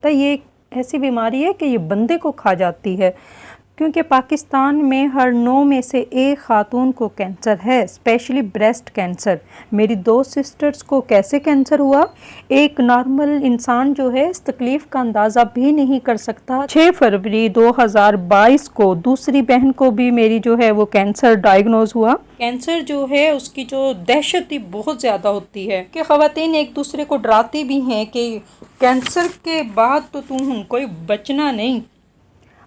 होता है ये एक ऐसी बीमारी है कि ये बंदे को खा जाती है, क्योंकि पाकिस्तान में हर 9 में से 1 खातून को कैंसर है, स्पेशली ब्रेस्ट कैंसर। मेरी 2 सिस्टर्स को कैसे कैंसर हुआ, एक नॉर्मल इंसान जो है इस तकलीफ़ का अंदाज़ा भी नहीं कर सकता। 6 फरवरी 2022 को दूसरी बहन को भी मेरी जो है वो कैंसर डायग्नोज हुआ। कैंसर जो है उसकी जो दहशत ही बहुत ज़्यादा होती है कि ख़वातीन एक दूसरे को डराती भी हैं कि कैंसर के बाद तो तुम कोई बचना नहीं।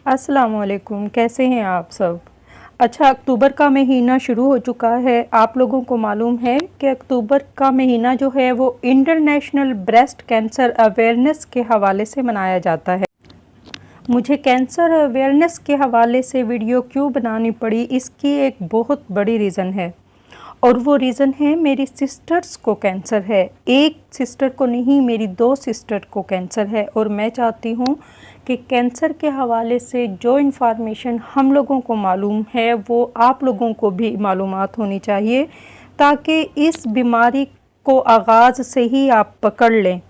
अस्सलाम वालेकुम, कैसे हैं आप सब। अच्छा, अक्टूबर का महीना शुरू हो चुका है। आप लोगों को मालूम है कि अक्टूबर का महीना जो है वो इंटरनेशनल ब्रेस्ट कैंसर अवेयरनेस के हवाले से मनाया जाता है। मुझे कैंसर अवेयरनेस के हवाले से वीडियो क्यों बनानी पड़ी, इसकी एक बहुत बड़ी रीज़न है, और वो रीज़न है मेरी सिस्टर्स को कैंसर है। एक सिस्टर को नहीं, मेरी 2 सिस्टर को कैंसर है, और मैं चाहती हूँ कि कैंसर के हवाले से जो इन्फॉर्मेशन हम लोगों को मालूम है वो आप लोगों को भी मालूमात होनी चाहिए, ताकि इस बीमारी को आगाज़ से ही आप पकड़ लें।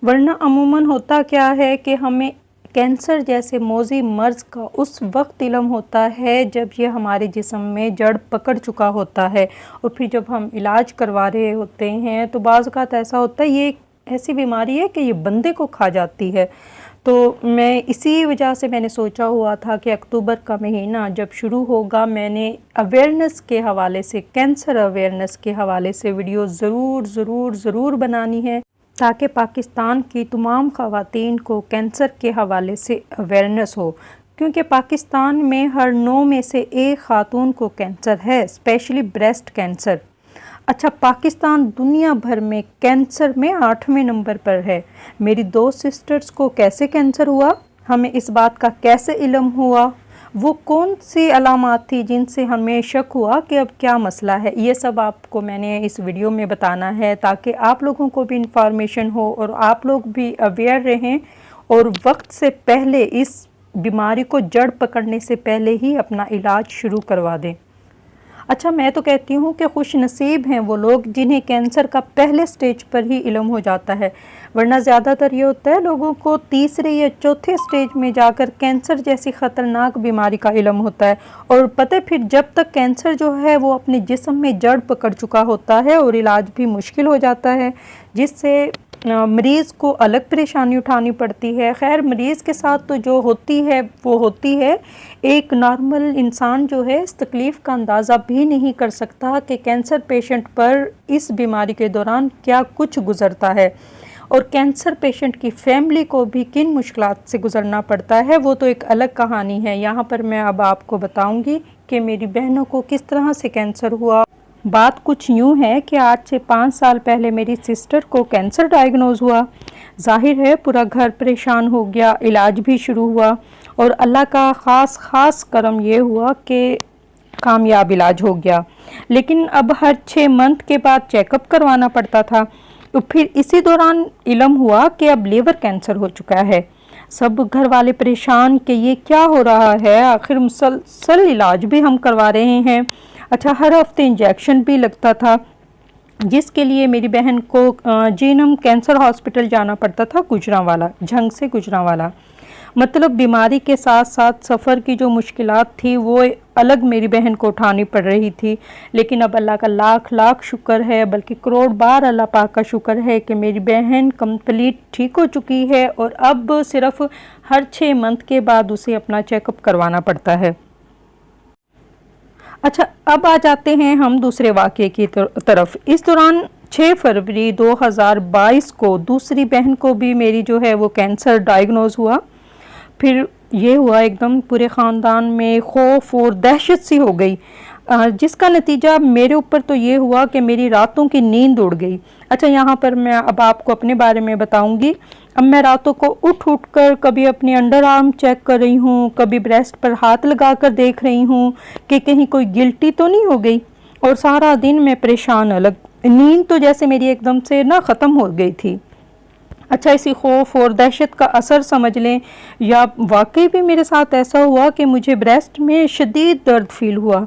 वरना अमूमन होता क्या है कि हमें कैंसर जैसे मौजी मर्ज़ का उस वक्त इल्म होता है जब ये हमारे जिस्म में जड़ पकड़ चुका होता है, और फिर जब हम इलाज करवा रहे होते हैं तो बाज़ औक़ात ऐसा होता है ये ऐसी बीमारी है कि ये बंदे को खा जाती है। तो मैं इसी वजह से मैंने सोचा हुआ था कि अक्टूबर का महीना जब शुरू होगा मैंने अवेयरनेस के हवाले से, कैंसर अवेयरनेस के हवाले से वीडियो ज़रूर बनानी है, ताकि पाकिस्तान की तमाम ख़वातीन को कैंसर के हवाले से अवेयरनेस हो, क्योंकि पाकिस्तान में हर 9 में से 1 खातून को कैंसर है, स्पेशली ब्रेस्ट कैंसर। अच्छा, पाकिस्तान दुनिया भर में कैंसर में 8वें नंबर पर है। मेरी 2 सिस्टर्स को कैसे कैंसर हुआ, हमें इस बात का कैसे इल्म हुआ, वो कौन सी अलामात थी जिनसे हमें शक हुआ कि अब क्या मसला है, ये सब आपको मैंने इस वीडियो में बताना है, ताकि आप लोगों को भी इंफॉर्मेशन हो और आप लोग भी अवेयर रहें और वक्त से पहले इस बीमारी को जड़ पकड़ने से पहले ही अपना इलाज शुरू करवा दें। अच्छा, मैं तो कहती हूँ कि खुश नसीब हैं वो लोग जिन्हें कैंसर का पहले स्टेज पर ही इल्म हो जाता है, वरना ज़्यादातर ये होता है लोगों को तीसरे या चौथे स्टेज में जाकर कैंसर जैसी ख़तरनाक बीमारी का इल्म होता है, और पता है फिर जब तक कैंसर जो है वो अपने जिस्म में जड़ पकड़ चुका होता है और इलाज भी मुश्किल हो जाता है, जिससे मरीज़ को अलग परेशानी उठानी पड़ती है। खैर, मरीज़ के साथ तो जो होती है वो होती है, एक नॉर्मल इंसान जो है इस तकलीफ़ का अंदाज़ा भी नहीं कर सकता कि कैंसर पेशेंट पर इस बीमारी के दौरान क्या कुछ गुज़रता है, और कैंसर पेशेंट की फ़ैमिली को भी किन मुश्किलात से गुज़रना पड़ता है, वो तो एक अलग कहानी है। यहाँ पर मैं अब आपको बताऊँगी कि मेरी बहनों को किस तरह से कैंसर हुआ। बात कुछ यूँ है कि आज से 5 साल पहले मेरी सिस्टर को कैंसर डायग्नोज हुआ। जाहिर है पूरा घर परेशान हो गया, इलाज भी शुरू हुआ, और अल्लाह का ख़ास करम ये हुआ कि कामयाब इलाज हो गया। लेकिन अब हर 6 मंथ के बाद चेकअप करवाना पड़ता था। तो फिर इसी दौरान इल्म हुआ कि अब लीवर कैंसर हो चुका है। सब घर वाले परेशान कि ये क्या हो रहा है, आखिर मुसलसल इलाज भी हम करवा रहे हैं। अच्छा, हर हफ्ते इंजेक्शन भी लगता था, जिसके लिए मेरी बहन को जीनम कैंसर हॉस्पिटल जाना पड़ता था, गुजरांवाला, झंग से गुजरांवाला। मतलब बीमारी के साथ साथ सफ़र की जो मुश्किलात थी वो अलग मेरी बहन को उठानी पड़ रही थी। लेकिन अब अल्लाह का लाख शुक्र है, बल्कि करोड़ बार अल्लाह पाक का शुक्र है कि मेरी बहन कंप्लीट ठीक हो चुकी है, और अब सिर्फ हर 6 मंथ के बाद उसे अपना चेकअप करवाना पड़ता है। अच्छा, अब आ जाते हैं हम दूसरे वाक़े की तरफ। इस दौरान 6 फरवरी 2022 को दूसरी बहन को भी मेरी जो है वो कैंसर डायग्नोज हुआ। फिर ये हुआ एकदम पूरे ख़ानदान में खौफ और दहशत सी हो गई, जिसका नतीजा मेरे ऊपर तो ये हुआ कि मेरी रातों की नींद उड़ गई। अच्छा, यहाँ पर मैं अब आपको अपने बारे में बताऊँगी। अब मैं रातों को उठ कर कभी अपनी अंडर आर्म चेक कर रही हूँ, कभी ब्रेस्ट पर हाथ लगा कर देख रही हूँ कि कहीं कोई गिल्टी तो नहीं हो गई, और सारा दिन मैं परेशान। अलग नींद तो जैसे मेरी एकदम से ना ख़त्म हो गई थी। अच्छा, इसी खौफ और दहशत का असर समझ लें, या वाकई भी मेरे साथ ऐसा हुआ कि मुझे ब्रेस्ट में शदीद दर्द फील हुआ।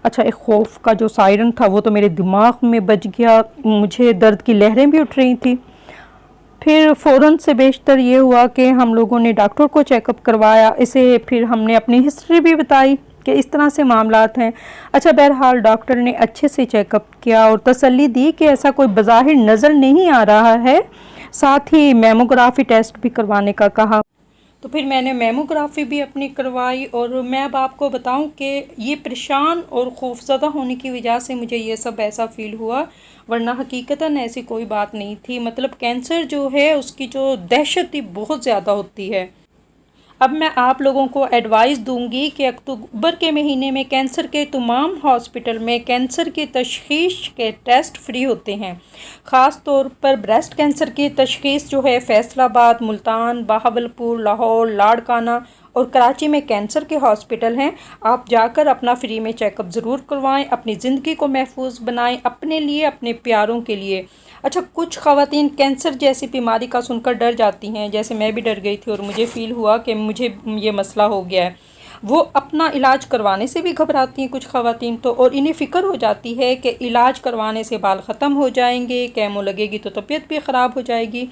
अच्छा, एक खौफ का जो सायरन था वो तो मेरे दिमाग में बज गया, मुझे दर्द की लहरें भी उठ रही थी। फिर फ़ौरन से बेशतर ये हुआ कि हम लोगों ने डॉक्टर को चेकअप करवाया। इसे फिर हमने अपनी हिस्ट्री भी बताई कि इस तरह से मामलात हैं। अच्छा, बहरहाल डॉक्टर ने अच्छे से चेकअप किया और तसल्ली दी कि ऐसा कोई बज़ाहिर नज़र नहीं आ रहा है। साथ ही मेमोग्राफी टेस्ट भी करवाने का कहा। तो फिर मैंने मेमोग्राफी भी अपनी करवाई और मैं अब आपको बताऊं कि ये परेशान और खौफज़दा होने की वजह से मुझे ये सब ऐसा फ़ील हुआ, वरना हकीकतन ऐसी कोई बात नहीं थी। मतलब कैंसर जो है उसकी जो दहशत ही बहुत ज़्यादा होती है। अब मैं आप लोगों को एडवाइस दूंगी कि अक्टूबर के महीने में कैंसर के तमाम हॉस्पिटल में कैंसर की तशख़ीस के टेस्ट फ्री होते हैं। ख़ास तौर पर ब्रेस्ट कैंसर की तशख़ीस जो है फैसलाबाद, मुल्तान, बहावलपुर, लाहौर, लाड़काना और कराची में कैंसर के हॉस्पिटल हैं। आप जाकर अपना फ्री में चेकअप ज़रूर करवाएं, अपनी ज़िंदगी को महफूज बनाएं, अपने लिए, अपने प्यारों के लिए। अच्छा, कुछ ख़वातीन कैंसर जैसी बीमारी का सुनकर डर जाती हैं, जैसे मैं भी डर गई थी और मुझे फ़ील हुआ कि मुझे ये मसला हो गया है। वो अपना इलाज करवाने से भी घबराती हैं कुछ ख़वातीन तो, और इन्हें फ़िक्र हो जाती है कि इलाज करवाने से बाल ख़त्म हो जाएंगे, केमो लगेगी तो तबीयत भी ख़राब हो जाएगी।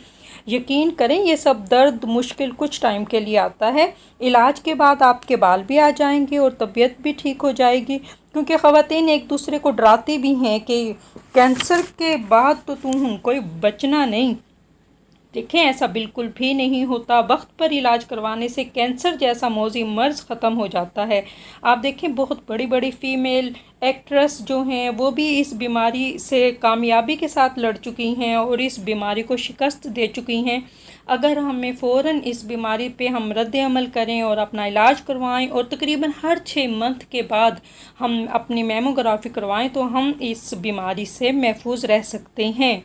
यकीन करें, ये सब दर्द मुश्किल कुछ टाइम के लिए आता है। इलाज के बाद आपके बाल भी आ जाएंगे और तबीयत भी ठीक हो जाएगी। क्योंकि ख़वातीन एक दूसरे को डराती भी हैं कि कैंसर के बाद तो कोई बचना नहीं। देखें, ऐसा बिल्कुल भी नहीं होता। वक्त पर इलाज करवाने से कैंसर जैसा मौजी मर्ज़ ख़त्म हो जाता है। आप देखें, बहुत बड़ी बड़ी फ़ीमेल एक्ट्रेस जो हैं वो भी इस बीमारी से कामयाबी के साथ लड़ चुकी हैं और इस बीमारी को शिकस्त दे चुकी हैं। अगर हमें फ़ौरन इस बीमारी पे हम रद्द अमल करें और अपना इलाज करवाएं और तकरीबन हर 6 मंथ के बाद हम अपनी मेमोग्राफी करवाएं तो हम इस बीमारी से महफूज रह सकते हैं।